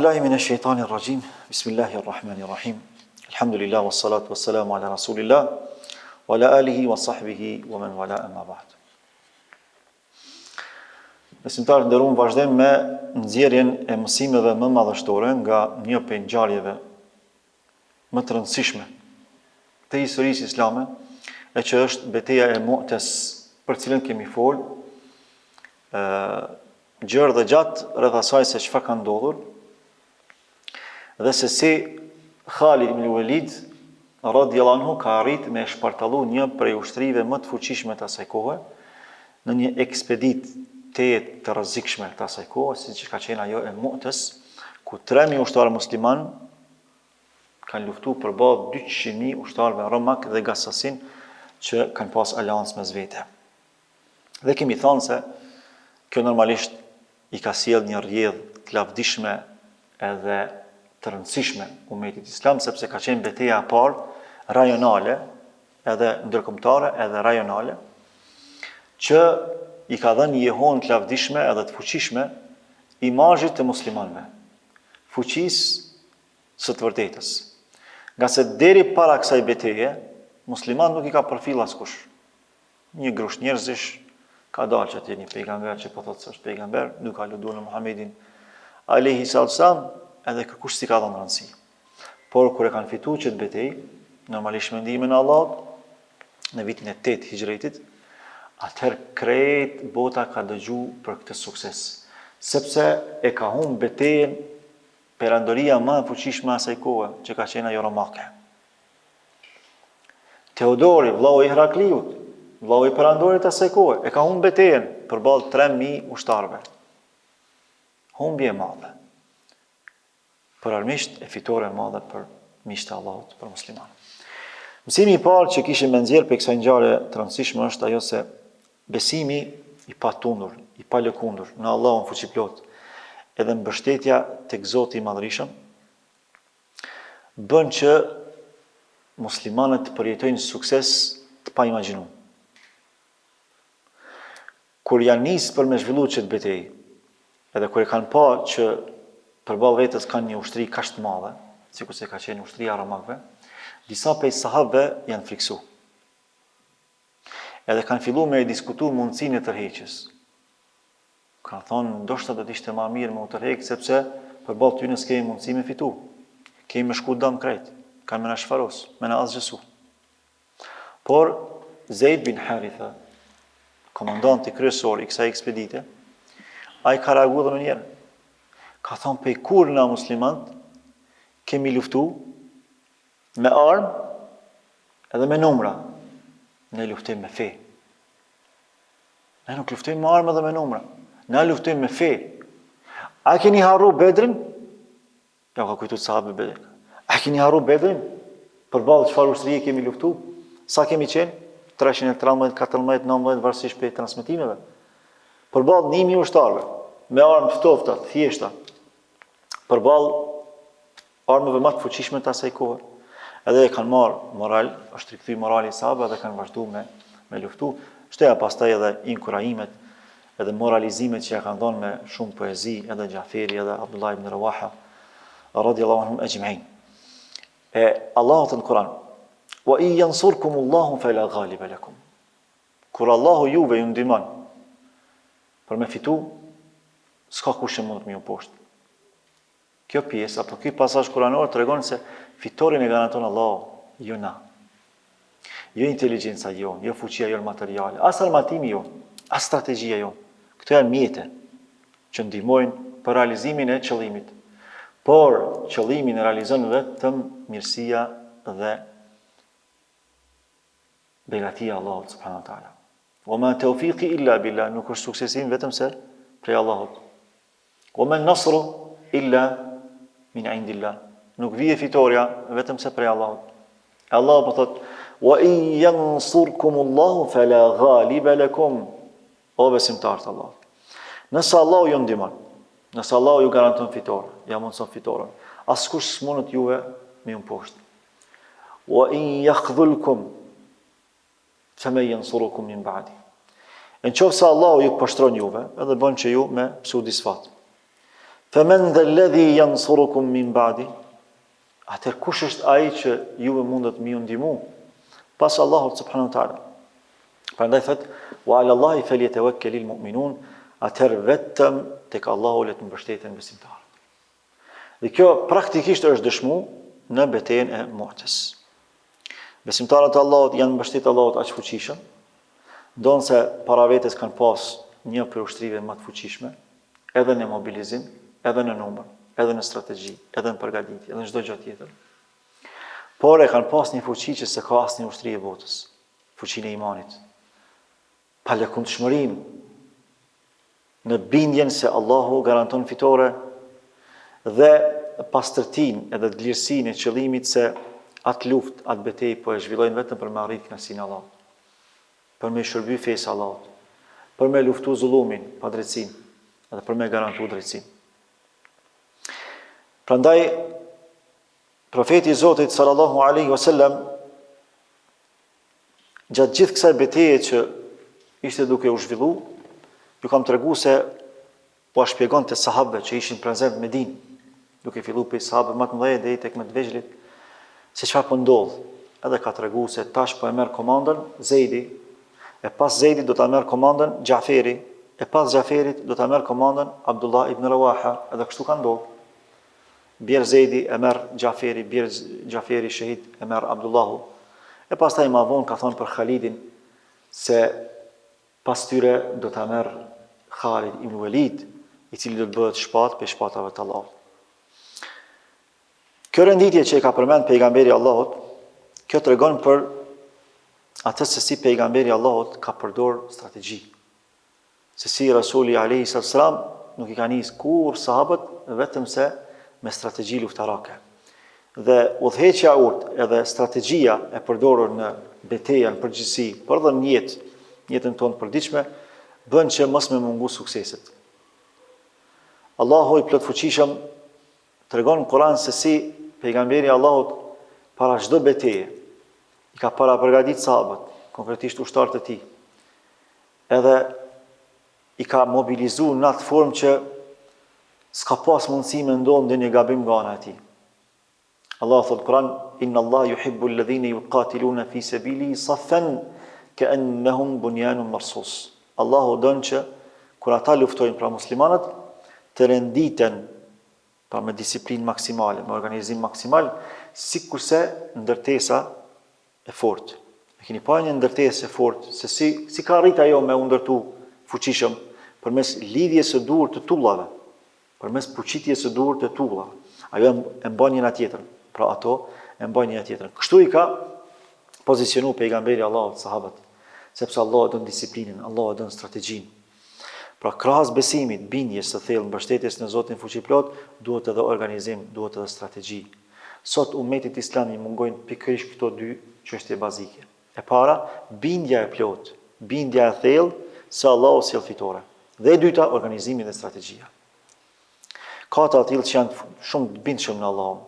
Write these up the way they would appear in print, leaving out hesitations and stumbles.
billahi minash shaitanir rajim. Bismillahirrahmanirrahim. Alhamdulillah wassalatu wassalamu ala rasulillah wa ala alihi wa sahbihi wa man wala amma ba'd. Besimtarë nderuar, vazhdojmë me nxjerrjen e mësimeve më madhështore nga një prej ngjarjeve më të rëndësishme të historisë islame, e që është betejë e Mu'tas, për cilën kemi folë gjërë dhe gjatë rreth asaj se çfarë ka ndodhur dhe se si Khalid ibn Walid radhiyallahu anhu ka arrit me shpartallu një prej ushtrive më të fuqishme të asaj kohe në një ekspedit të rrezikshme të asaj kohe, siç ka qenë ajo e Mu'tas, ku 3000 ushtarë musliman kanë luftuar përballë 200.000 ushtarëve romak dhe gasasin që kanë pas aleancë mes vete. Dhe kemi thënë se kjo normalisht i ka sjell një rrjedhë të lavdishme edhe të rëndësishme umetit islam, sepse ka qenë betejë e parë rajonale, edhe ndërkombëtare, edhe rajonale, që i ka dhënë jehon të lavdishme edhe të fuqishme imazhit të muslimanëve, fuqisë së të vërtetës. Nga se deri para kësaj beteje, musliman nuk i ka përfill askush. Një grush njerëzish ka dalë që të një pejgamber që po thotë se është pejgamber, nuk ka lutur në Muhamedin alayhi salam, edhe kërkush si ka dhënë rëndësi. Por kur e kanë fituar që të betejë, normalisht me ndihmën e Allahut, në vitin e 8 Hijretit, atëherë krejt bota ka dëgjuar për këtë sukses, sepse e ka humbur betejën perandoria më e fuqishme asaj kohe, që ka qenë ajo romake. Teodori, vllau i Herakliut, vllau i perandorit asaj kohe, e ka humbur betejën përballë 3000 ushtarëve. Humbje e madhe. Për armisht e fitore e madhe për miqtë e Allahut, për muslimanë. Mësimi i parë që kishim me nxjerr për kësaj ngjarje të rëndësishme është ajo se besimi i patundur, i palëkundur në Allahun fuqiplot, edhe mbështetja tek Zoti i Madhërisëm, bën që muslimanët të përjetojnë sukses të paimagjinuar. Kur janë nisë për me zhvillu që të betejë, edhe kur e kanë pa që përballë vetës kanë një ushtri kaq të madhe, sikur se ka qenë ushtria e romakëve, disa prej sahabëve janë friksu. Edhe kanë filluar me diskutuar mundësinë e tërheqjes. Kanë thonë, ndoshta do të ishte më mirë me u tërheq, sepse përballë ty nëse kemi mundësi me fitu. Kemi me shku dëm krejt, kanë me na shfaros, me na azgjësu. Por Zeid bin Haritha, komandanti kryesor i kësaj ekspedite, ai ka reaguar dhe mënyrë. Ka thonë, pe kur na muslimant kemi luftu me armë edhe me numra. Ne luftojmë me fe. Ne nuk luftojmë me armë edhe me numra. Ne luftojmë me fe. A keni harru Bedrin? Ja, ka kujtu sahabë Bedrin. A keni harru Bedrin? Përballë çfarë ushtrie kemi luftu? Sa kemi qenë? 313, 14, 19, varësisht për transmetimeve. Përballë 1000 ushtarëve, me armë të ftofta, thjeshta, përballë armëve më të fuqishme të asaj kohe. Edhe e kanë marrë moral, është rikthy morali i sahabëve dhe kanë vazhduar me luftu. Shteja pastaj edhe inkurajimet, edhe moralizimet që ja kanë dhënë me shumë poezi, edhe Gjaferi, edhe Abdullah ibn Rawaha, radhiyallahu anhum ajma'in. E Allahu në Kur'an, wa in yansurkumullahu fala ghaliba lakum. Kur Allahu juve ju ndihmon për me fitu, s'ka kush që mund të më poshtë. Kjo pjesë, apo ky pasazh kuranor tregon se fitorin e garanton Allahu, jo na. Jo inteligjenca jo, jo fuqia jo materiale, as armatimi jo, as strategjia jo. Këto janë mjete që ndihmojnë për realizimin e qëllimit. Por qëllimin e realizon vetëm mirësia dhe begatia e Allahut subhanahu wa taala. Wa ma tawfiqi illa billah, nuk është suksesim vetëm se prej Allahut. Wa ma nasru illa min indillah. Nuk vije fitoria vetëm se prej Allahut. Allah po thot, wa in yansurkumullahu fala ghaliba lakum. O besimtarët Allah. Nëse Allahu ju ndihmon, nëse Allahu ju garanton fitore, ja mundson fitoren, askush s'mundet juve me ju poshtë. Wa in yakhdhulkum faman yansurukum min ba'di. Në qoftë se Allahu ju poshtron juve, edhe bën që ju me psu disfat. Faman dha alladhi yansurukum min ba'di? Atëherë kush është ai që juve mundet me ju ndihmu pas Allahut subhanahu wa taala? Prandaj thot wa 'ala Allahi falyatawakkalul mu'minun, atëherë vetëm tek Allahu le të mbështeten besimtarët. Dhe kjo praktikisht është dëshmu në betejën e Mu'tes. Besimtarët e Allahut janë mbështetë Allahut aq fuqishëm, ndonse para vetes kanë pas një prej ushtrive më të fuqishme, edhe në mobilizim, edhe në numër, edhe në strategji, edhe në përgatitje, edhe në çdo gjë tjetër. Por e kanë pas një fuqi që se ka asnjë ushtri e botës, fuqinë e imanit, pa lëkundshmërinë në bindjen se Allahu garanton fitore dhe pastërtinë edhe vlerësinë e qëllimit se atë luftë, atë betejë po e zhvillojnë vetëm për me arritë kënaqësinë e Allahut, për me shërby fesë Allahut, për me luftu zullumin, padrejtësinë, edhe për me garantu drejtësinë. Prandaj profeti i Zotit sallallahu alaihi wasallam gjatë gjithë kësaj betejë që ishte duke u zhvillu, ju kam treguar se po shpjegonte sahabëve që ishin prezent në Medinë, duke filluar pe sahabëve më të mëdhenj deri tek më të vegjëlit, se çfarë po ndodh. Edhe ka treguar se tash po e merr komandën Zeidi, e pas Zeidit do ta merr komandën Xhaferi, e pas Xhaferit do ta merr komandën Abdullah ibn Rawaha, edhe kështu ka ndodhur. Bjer Zeidi e merr Xhaferi, bjer Xhaferi shahid e merr Abdullahu. E pastaj më vonë ka thonë për Khalidin se pas tyre do ta merr Khalid ibn Walid, i cili do të bëhet shpatë për shpatave të Allahut. Kjo renditje që e ka përmend pejgamberi Allahut, kjo tregon për atë se si pejgamberi Allahut ka përdor strategji. Se si Rasuli alayhi salam nuk i ka nis kur sahabët vetëm se me strategji luftarake. Dhe udhëheqja urt edhe strategjia e përdorur në betejën përgjithësi, por edhe në jetën tonë përditshme, bën që mos me mungu sukseset. Allahu i plot fuqishëm tregon në Kur'an se si pejgamberi Allahut para çdo betejë i ka para përgatit sahabët, konkretisht ushtarët e tij. Edhe i ka mobilizuar në atë formë që s'ka pas mundësi me ndonë dhe një gabim nga ana e tij. Allah thot Kur'an, inna Allah yuhibbu alladhina yuqatiluna fi sabili saffan ka'annahum bunyanun marsus. Allahu don që kur ata luftojnë pra muslimanët të renditen pra me disiplinë maksimale, me organizim maksimal, sikurse ndërtesa e fortë. E keni pa një ndërtesë e fortë se si ka arrit ajo me u ndërtu fuqishëm përmes lidhjes së duhur të tullave, përmes puçitjes së duhur të tullave. Ajo e mban njëra tjetrën, pra ato e mban njëra tjetrën. Kështu i ka pozicionu pejgamberi Allahut sahabët, sepse Allah e don disiplinën, Allah e don strategjinë. Pra krahas besimit, bindjes së thellë, mbështetjes në Zotin fuqiplot, duhet edhe organizim, duhet edhe strategji. Sot ummetit islam i mungojnë pikërisht këto dy çështje bazike. E para, bindja e plot, bindja e thellë se Allahu sjell fitore. Dhe e dyta, organizimi dhe strategjia. Ka të tillë që janë shumë të bindshëm në Allahun,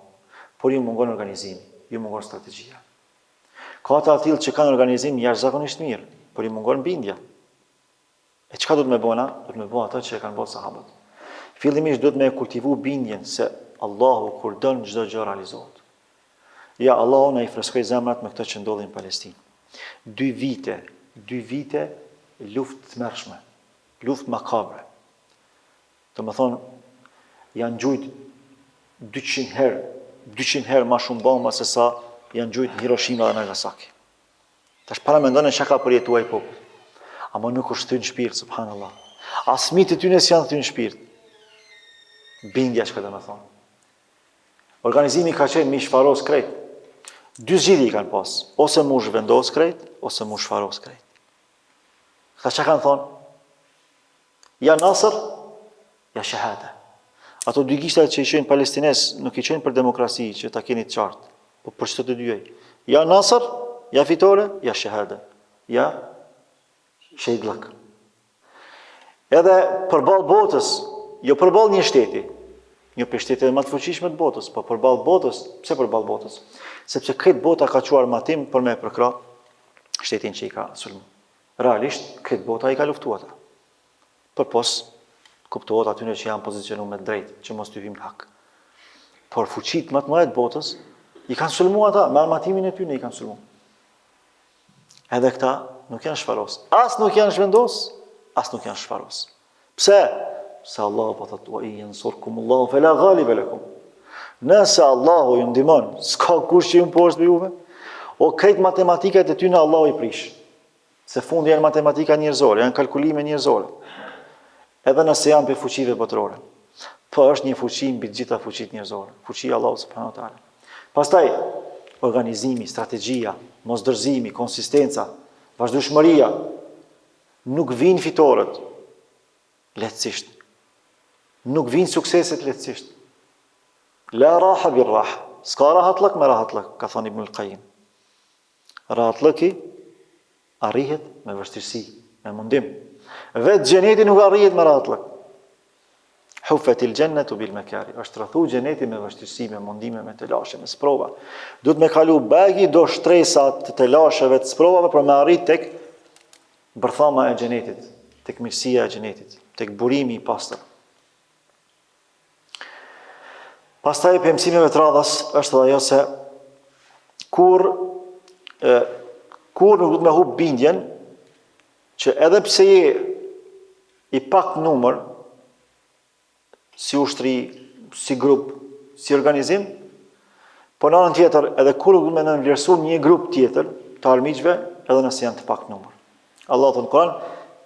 por ju mungon organizimi, ju mungon strategjia. Ka të tillë që kanë organizim jashtëzakonisht mirë, por ju mungon bindja. E çka do të më bëna? Do të më bëj ato që e kanë bërë sahabët. Fillimisht do të më kultivu bindjen se Allahu kur don çdo gjë realizohet. Ja Allahu na i freskoi zemrat me këtë që ndodhi në Palestinë. 2 vite luftë të mërshme, luftë makabre. Do të thonë janë gjujt 200 herë ma shumë bomba se sa janë gjujt Hiroshima dhe Nagasaki. Tash para mendoni çka ka përjetuar popull. Ama nuk është thënë shpirt, subhanallah. As fëmijët e tyre s'janë thënë shpirt. Bindja çka do të thonë. Organizimi ka qenë mi shfaros krejt. 2 zgjidhje kanë pas, ose mu zhvendos krejt, ose mu shfaros krejt. Këta çka kanë thonë? Ja Nasr, ja shahada. Ato 2 gishtat që i qenë palestines nuk i qenë për demokrasi, që ta keni të qartë, po për çdo të dyja. Ja Nasr, ja fitore, ja shahada. Ja shehidllëk. Edhe përballë botës, jo përballë një shteti, një për shtetet më të fuqishme të botës, po përballë botës. Pse përballë botës? Sepse këtë bota ka quar matim për me përkra shtetin që i ka sulmu. Realisht, këtë bota i ka luftu ata. Për pos kuptohet atyre që janë pozicionuar me drejt, që mos t'u hym në hak. Por fuqit më të mëdha të botës i kanë sulmuar ata me armatimin e tyre, i kanë sulmuar. Edhe këta nuk janë shfaros. As nuk janë shvendos, as nuk janë shfaros. Pse? Se Allahu po thotë: "Wa in yansurkumullahu fala ghaliba lakum." Nëse Allahu ju ndihmon, s'ka kush që ju poshtë me juve. O krejt matematikat e tyre Allahu i prish. Se fundi janë matematika njerëzore, janë kalkulime njerëzore. Edhe nëse janë për fuqive botërore. Po është një fuqi mbi të gjitha fuqitë njerëzore. Fuqia Allahu subhanahu wa taala. Pastaj organizimi, strategjia, mosdërzimi, konsistenca, vazhdueshmëria nuk vinë fitoret lehtësisht. Nuk vinë sukseset lehtësisht. La raha bir raha. S'ka rahatlëk me rahatlëk, ka thënë Ibn al-Qayyim. Rahatlëki arrihet me vështirësi, me mundim. Vetë xheneti nuk arrihet me rahatlëk. Huffetil jannatu bil makari. Është rrethu xheneti me vështirësi, me mundime, me të lashe, me sprova. Duhet me kalu bagi do shtresat të lasheve, të sprovave për me arrit tek bërthama e xhenetit, tek mirësia e xhenetit, tek burimi i pastër. Pastaj për mësimeve të radhës është dhe ajo se kur nuk duhet me hub bindjen që edhe pse je i pak numër, si ushtri, si grup, si organizim, po në anën tjetër, edhe kur nuk duhet me nënvlerësu një grup tjetër të armiqve, edhe nëse janë të pak numër. Allah thënë në Kur'an: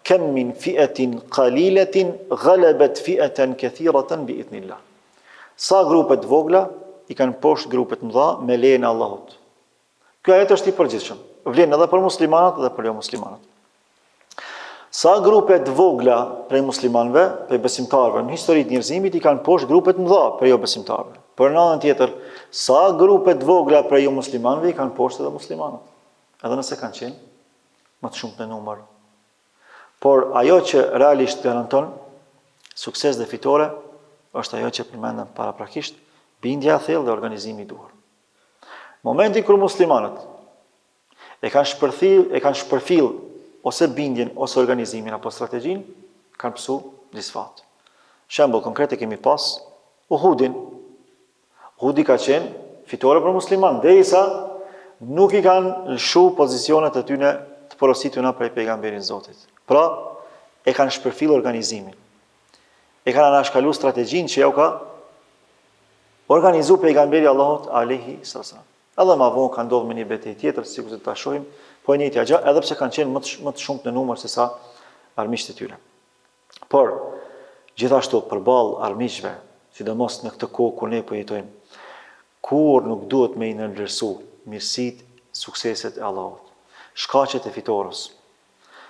"Kam min fi'atin qalilatin ghalabat fi'atan kathiratan bi idhnillah." Sa grupet vogla i kanë poshtë grupet mëdha me lejen e Allahut. Ky ajet është i përgjithshëm. Vlen edhe për muslimanët dhe për jo muslimanët. Sa grupet vogla prej muslimanëve, prej besimtarëve në historitë njerëzimit i kanë poshtë grupet mëdha prej jo besimtarëve. Por në anën tjetër, sa grupet vogla prej jo muslimanëve i kanë poshtë edhe muslimanët. Edhe nëse kanë qenë më të shumtë në numër. Por ajo që realisht garanton sukses dhe fitore është ajo që përmendëm paraprakisht, bindja e thellë dhe organizimi i duhur. Momenti kur muslimanët e kanë shpërfill ose bindjen ose organizimin apo strategjin, kanë pësu disfat. Shembull konkret e kemi pas Uhudin. Uhudi ka qenë fitore për musliman, derisa nuk i kanë lëshu pozicionet e tyne të porosituna prej pejgamberin Zotit. Pra, e kanë shpërfill organizimin. E kanë anashkalu strategjin që ja u ka organizu pejgamberi Allahut alayhi sallam. Edhe ma vonë kanë ndodhur me një betejë tjetër, sikur të ta shohim, po e njëjtja gjë, edhe pse kanë qenë më të shumtë në numër se sa armiqtë e tyre. Por gjithashtu përballë armiqve, sidomos në këtë kohë kur ne po jetojmë, kur nuk duhet me i nënvlerësu mirësitë, sukseset e Allahut, shkaqet e fitores.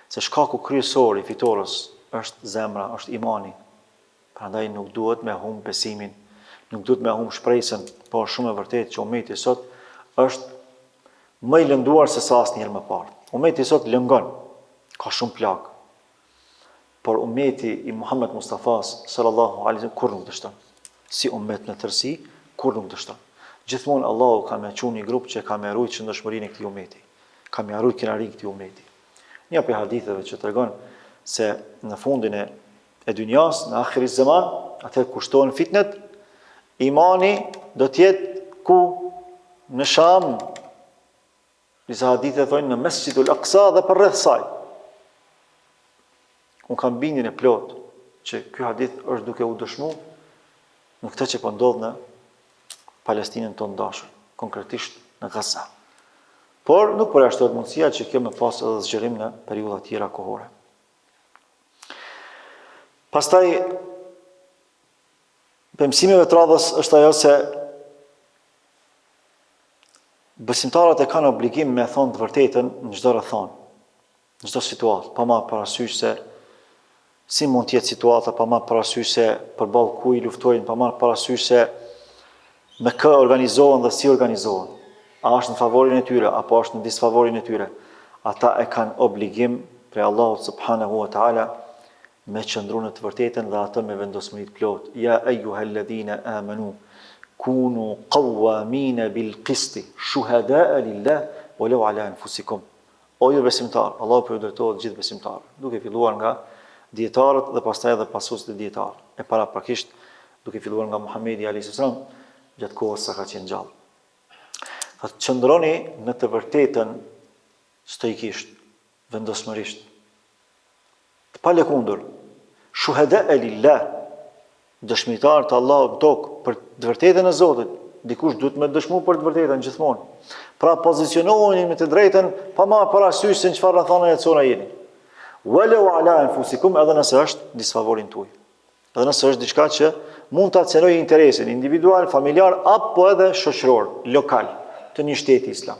Se shkaku kryesor i fitores është zemra, është imani. Prandaj nuk duhet me humb besimin, nuk duhet me humb shpresën, por shumë e vërtetë që ummeti sot është më i lënduar se sa asnjëherë më parë. Ummeti sot lëngon, ka shumë plagë. Por ummeti i Muhammed Mustafas sallallahu alaihi wasallam kur nuk dështon. Si ummet në tërësi, kur nuk dështon. Gjithmonë Allahu ka më çuar një grup që ka më rujt shëndetshmërinë e këtij ummeti. Ka më rujt kënaqërinë e këtij ummeti. Një prej haditheve që tregon se në fundin e dynjas, në akhir zaman, atë kushtohen fitnet, imani do të jetë ku në Sham, disa hadithe thonë në Mesjidul Aqsa dhe për rreth saj. Unë kam bindjen e plot që ky hadith është duke u dëshmu në këtë që po ndodh në Palestinën tonë dashur, konkretisht në Gaza. Por nuk përjashtohet mundësia që kjo më pas edhe zgjerim në periudha tjera kohore. Pastaj, për mësimeve të radhës është ajo se besimtarët e kanë obligim me thonë të vërtetën në çdo rrethon, në çdo situatë, pa marrë parasysh se si mund të jetë situata, pa marrë parasysh se përballë kujt luftojnë, pa marrë parasysh se me kë organizohen dhe si organizohen. A është në favorin e tyre, apo është në disfavorin e tyre. Ata e kanë obligim prej Allahut subhanahu wa ta'ala me qëndru në të vërtetën dhe atë me vendosmëri të plot. Ja eyyuhalladhina amanu kunu qawwamina bil qisti shuhada'a lillah walau ala anfusikum. O ju besimtar, Allahu po ju drejtohet gjithë besimtarëve, duke filluar nga dietarët dhe pastaj edhe pasuesit e dietarë. E paraprakisht duke filluar nga Muhamedi alayhis salam gjatë kohës sa ka qenë gjallë. Thotë qëndroni në të vërtetën stoikisht, vendosmërisht. Të palëkundur, shuhada lillah, dëshmitar të Allahut në tokë për të vërtetën e Zotit. Dikush duhet me dëshmu për të vërtetën gjithmonë. Pra pozicionoheni me të drejtën pa marrë parasysh se në çfarë rrethana jetësora jeni. Walau ala anfusikum, edhe nëse është disfavorin tuaj. Edhe nëse është diçka që mund ta cenojë interesin individual, familjar apo edhe shoqëror, lokal të një shteti islam.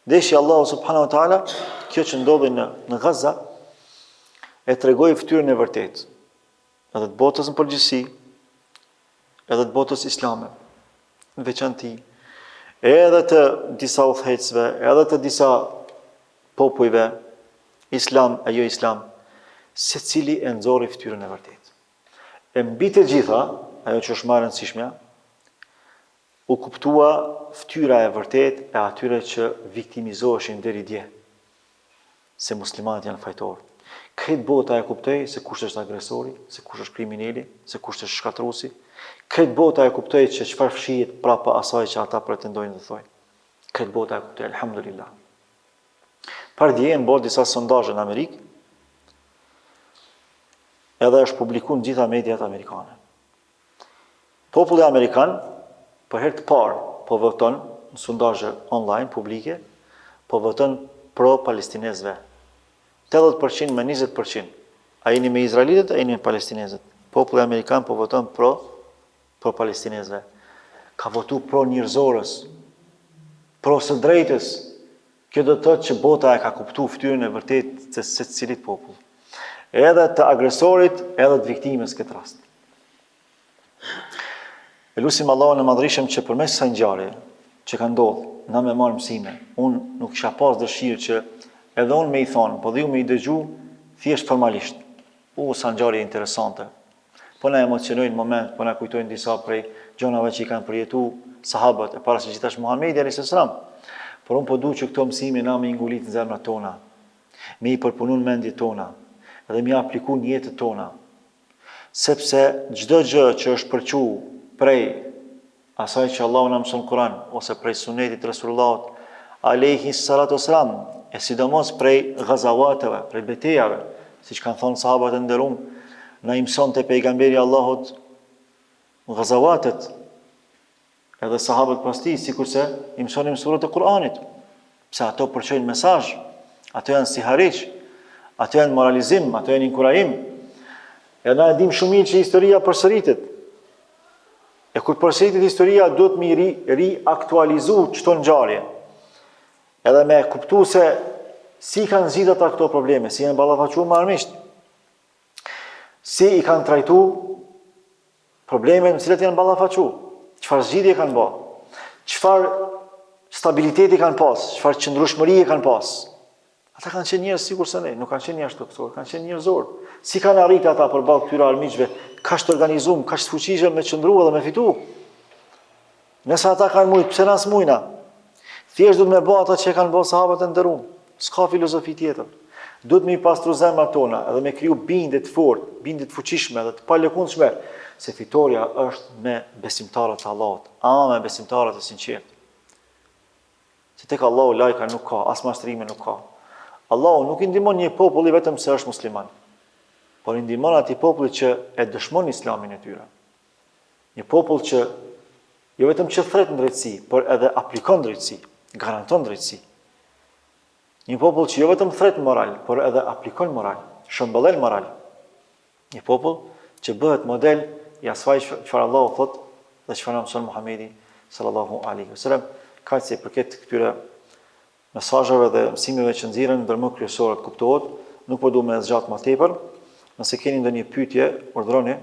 Deshi Allahu subhanahu wa taala, kjo që ndodhi në Gaza e tregoi fytyrën e vërtetë, edhe të botës në përgjithësi, edhe të botës islame, në veçanti, edhe të disa udhëheqësve, edhe të disa popujve, islam e jo islam, secili e nxorri fytyrën e vërtetë. E mbi të gjitha, ajo që është më e rëndësishmja, u kuptua fytyra e vërtetë e atyre që viktimizoheshin deri dje, se muslimanët janë fajtorë. Këtë bota e kuptoi se kush është agresori, se kush është kriminali, se kush është shkatruesi. Këtë bota e kuptoi që çfarë fshihet prapa asaj që ata pretendojnë të thojnë. Këtë bota e kuptoi, alhamdulillah. Pardje bërë disa sondazhe në Amerikë, edhe është publikuar në gjitha mediat amerikane. Populli amerikan, për herë të parë, po voton në sondazhe online, publike, po voton pro-palestinezëve. 80% me 20%. A jeni me izraelitët, a jeni me palestinezët? Populli amerikan po voton pro-palestinezëve. Ka votu pro-njerëzorës, pro-së drejtës. Kjo do të thotë që bota e ka kuptuar fytyrën e vërtetë të secilit popull. Edhe të agresorit, edhe të viktimës këtë rast. E lutim Allahun e Madhrishëm që përmes kësaj ngjarje që ka ndodhur, na më marr mësime. Unë nuk kisha pas dëshirë që edhe unë me i thonë, po dhe ju me i dëgju, thjesht formalisht. Sa ngjarje interesante. Po na emocionojnë në moment, po na kujtojnë disa prej gjonave që i kanë përjetu sahabët, e para se gjithashtë Muhamedi alayhis salam. Por unë po du që këto mësime na me ingulit në zemrat tona, me i përpunun mendjet tona, edhe me i apliku në jetët tona. Sepse çdo gjë që është përqu prej asaj që Allahu na mëson Kur'an, ose prej sunetit Resulullahut alayhi salatu wassalam, e sidomos prej ghazavateve, prej betejave, siç kanë thonë sahabët e nderuar, na i mësonte pejgamberi Allahut ghazawatet, edhe sahabët pas tij, sikurse i mësonin surat e Kur'anit. Pse ato përçojnë mesazh, ato janë si hariç, ato janë moralizim, ato janë inkurajim. E na e dim shumë mirë që historia përsëritet. E kur përsëritet historia, duhet me riaktualizu çdo ngjarje. Edhe me kuptu se si kanë zgjidhur ata këto probleme, si janë ballafaqur më armisht, si i kanë trajtu problemet në cilat janë ballafaqur, çfarë zgjidhje kanë bërë, çfarë stabiliteti kanë pas, çfarë qëndrueshmërie kanë pas. Ata kanë qenë njerëz sikur se ne, nuk kanë qenë jashtëtoksor, kanë qenë njerëzor. Si kanë arritur ata përballë këtyre armiqve, kaq të organizuar, kaq të fuqishëm me qëndru dhe me fitu. Nëse ata kanë mujt, pse na s'mujna? Thjesht duhet me bë ato që kanë bërë sahabët e nderuar. S'ka filozofi tjetër. Duhet me i pastru zemrat tona edhe me kriju bindje të fortë, bindje të fuqishme dhe të palëkundshme, se fitoria është me besimtarët e Allahut, ama me besimtarët e sinqertë. Se tek Allahu lajka nuk ka, as mashtrime nuk ka. Allahu nuk i ndihmon një popull vetëm se është musliman, por i ndihmon atij populli që e dëshmon islamin e tyre. Një popull që jo vetëm që thret në drejtësi, por edhe aplikon drejtësi, garanton drejtësi. Një popull që jo vetëm thret moral, por edhe aplikon moral, shëmbëllel moral. Një popull që bëhet model i asaj çfarë Allahu thot dhe çfarë mëson Muhamedi sallallahu alaihi wasallam, kaq se përket këtyre mesazheve dhe mësimeve që nxirren ndërmjet kryesore të kuptohet, nuk po duam të zgjat më tepër. Nëse keni ndonjë pyetje, urdhroni.